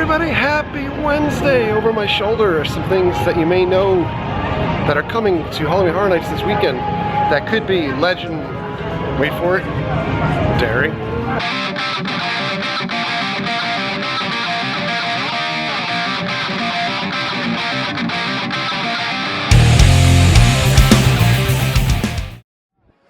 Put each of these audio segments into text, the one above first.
everybody, happy Wednesday. Over my shoulder are some things that you may know that are coming to Halloween Horror Nights this weekend. That could be legend, wait for it, dairy.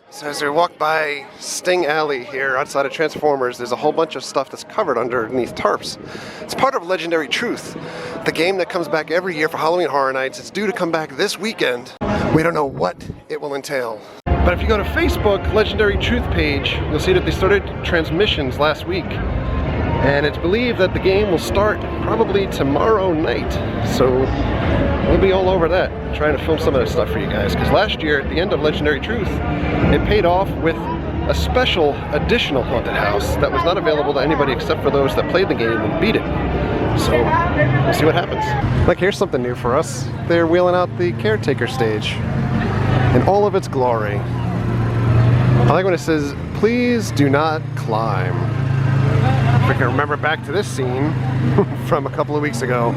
So as we walk by Sting Alley here outside of Transformers, there's a whole bunch of stuff that's covered underneath tarps. It's part of Legendary Truth, the game that comes back every year for Halloween Horror Nights. It's due to come back this weekend. We don't know what it will entail. But if you go to Facebook, Legendary Truth page, you'll see that they started transmissions last week. And it's believed that the game will start probably tomorrow night. So we'll be all over that, trying to film some of that stuff for you guys. Because last year, at the end of Legendary Truth, it paid off with a special additional haunted house that was not available to anybody except for those that played the game and beat it. So we'll see what happens. Like, here's something new for us. They're wheeling out the Caretaker Stage in all of its glory. I like when it says, "Please do not climb." If we can remember back to this scene from a couple of weeks ago.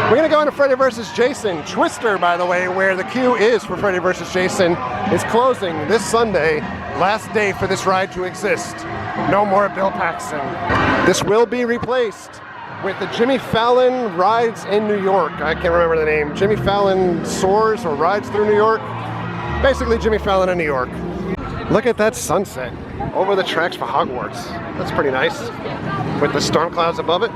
We're gonna go into Freddy vs. Jason. Twister, by the way, where the queue is for Freddy vs. Jason, is closing this Sunday. Last day for this ride to exist. No more Bill Paxton. This will be replaced with the Jimmy Fallon Rides in New York. I can't remember the name. Jimmy Fallon Soars or Rides Through New York. Basically Jimmy Fallon in New York. Look at that sunset over the tracks for Hogwarts. That's pretty nice. With the storm clouds above it.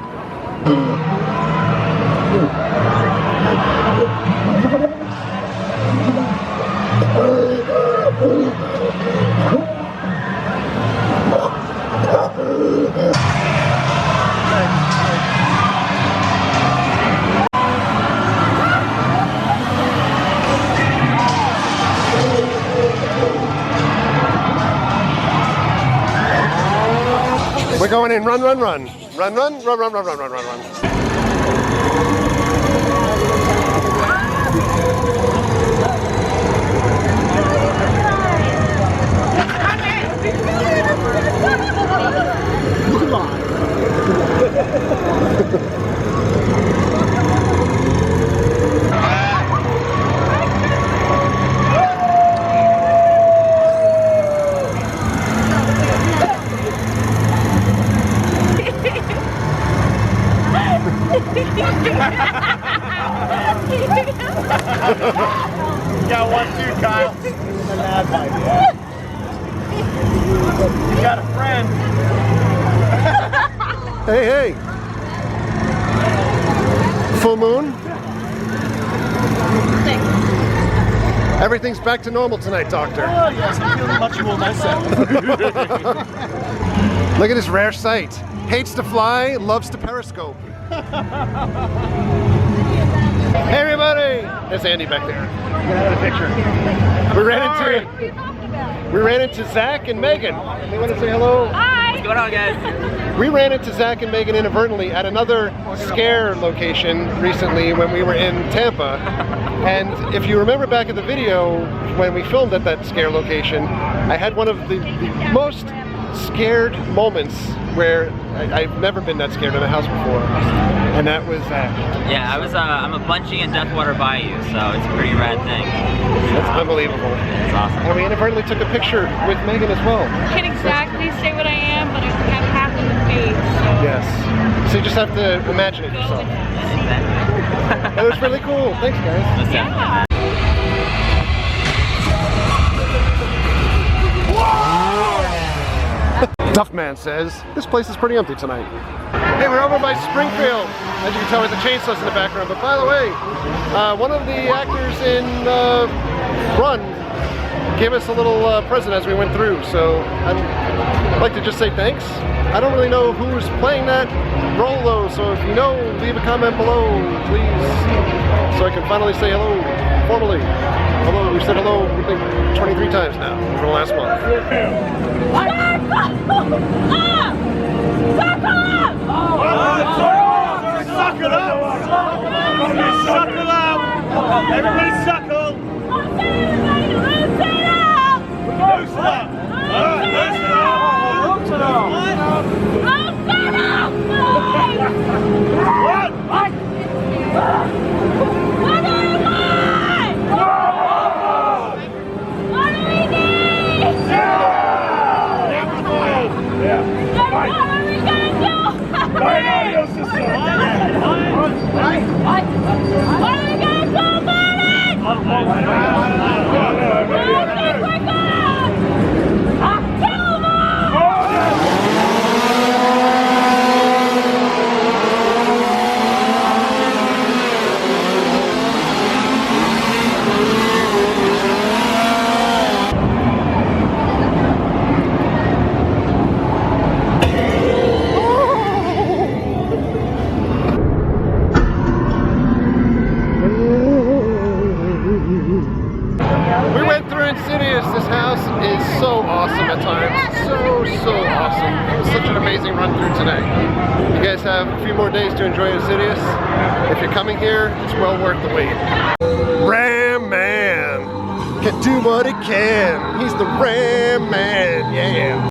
We're going in, run, run, run. Run, run, run, run, run, run, run, run, run. Got one too, Kyle. You got a friend. Hey, hey. Full moon. Everything's back to normal tonight, Doctor. Oh, yes, I'm feeling much more myself. Look at this rare sight. Hates to fly, loves to periscope. Hey everybody! There's Andy back there. Got a picture. We ran into Zach and Megan. They want to say hello. Hi! What's going on, guys? We ran into Zach and Megan inadvertently at another scare location recently when we were in Tampa. And if you remember back in the video when we filmed at that scare location, I had one of the most scared moments where I've never been that scared in a house before, and that was Zach. Yeah, I'm a bungee in Deathwater Bayou, so it's a pretty rad thing. That's unbelievable. It's awesome. And we inadvertently took a picture with Megan as well. Can't exactly say what I am, but I have half of the face, so. Yes. So you just have to imagine it yourself. Exactly. That was really cool. Thanks, guys. Yeah. Duffman says, this place is pretty empty tonight. Hey, we're over by Springfield. As you can tell with the chainsaws in the background. But by the way, one of the actors in Run gave us a little present as we went through. So I'd like to just say thanks. I don't really know who's playing that role though. So if you know, leave a comment below, please. So I can finally say hello formally. Although we've said hello, I think 23 times now over the last month. Suckle up! Suckle up! Everybody suckle! Loosen up! Loosen up! Loosen up! days to enjoy Sidious. If you're coming here, it's well worth the wait. Ram Man can do what he can. He's the Ram Man, yeah.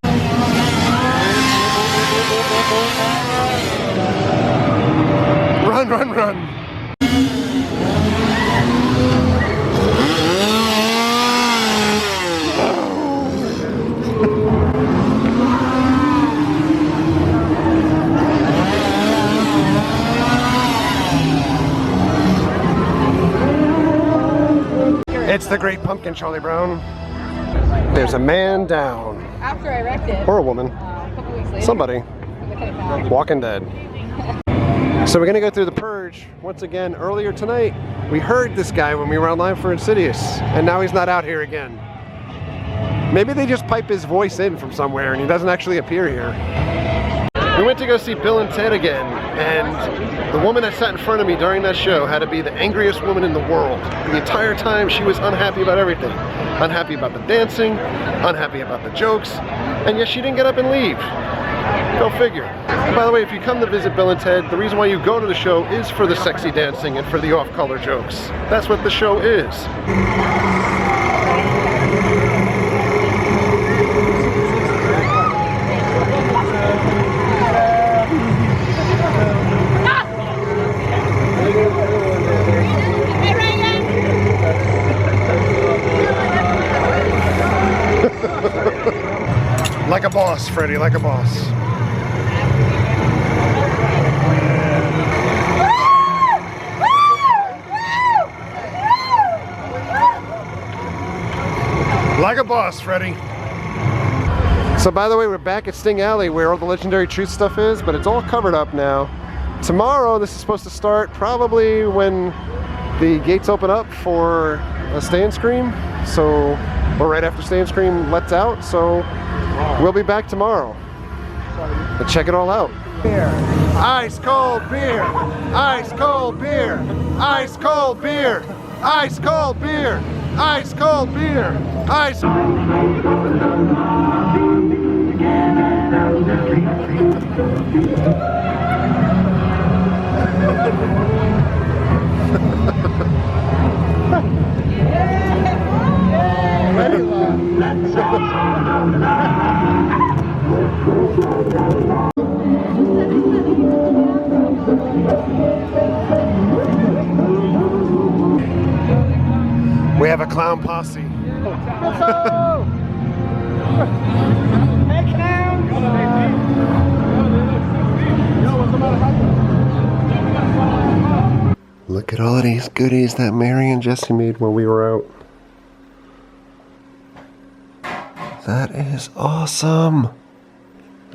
Run, run, run. It's the Great Pumpkin, Charlie Brown. There's a man down. After I wrecked it. Or a woman. A couple weeks later. Somebody. Walking dead. So we're gonna go through the Purge once again. Earlier tonight, we heard this guy when we were online for Sidious, and now he's not out here again. Maybe they just pipe his voice in from somewhere and he doesn't actually appear here. We went to go see Bill and Ted again, and the woman that sat in front of me during that show had to be the angriest woman in the world. The entire time she was unhappy about everything. Unhappy about the dancing, unhappy about the jokes, and yet she didn't get up and leave. Go figure. And by the way, if you come to visit Bill and Ted, the reason why you go to the show is for the sexy dancing and for the off-color jokes. That's what the show is. Like a boss, Freddie, like a boss. Like a boss, Freddie. So by the way, we're back at Sting Alley where all the Legendary Truth stuff is, but it's all covered up now. Tomorrow, this is supposed to start probably when the gates open up for a Stay and Scream. So, or right after Stay and Scream lets out, so we'll be back tomorrow. But check it all out. Beer. Ice cold beer. Ice cold beer. Ice cold beer. Ice cold beer. Ice cold beer. Ice. We have a clown posse. Look at all of these goodies that Mary and Jesse made when we were out. That is awesome.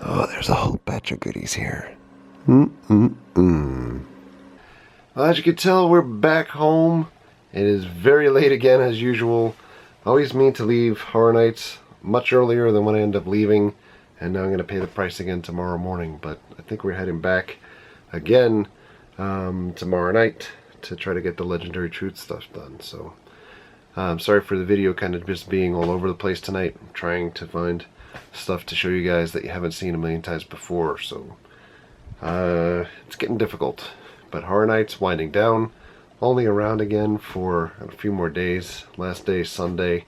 Oh, there's a whole batch of goodies here. Well, as you can tell, we're back home. It is very late again as usual. I always mean to leave Horror Nights much earlier than when I end up leaving, and now I'm going to pay the price again tomorrow morning, but I think we're heading back again tomorrow night to try to get the Legendary Truth stuff done. So I'm sorry for the video kind of just being all over the place tonight. I'm trying to find stuff to show you guys that you haven't seen a million times before, so it's getting difficult. But Horror Nights winding down. Only around again for a few more days. Last day, Sunday.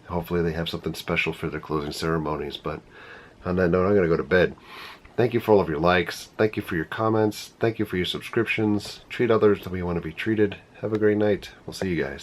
Hopefully they have something special for their closing ceremonies. But on that note, I'm going to go to bed. Thank you for all of your likes. Thank you for your comments. Thank you for your subscriptions. Treat others the way you want to be treated. Have a great night. We'll see you guys.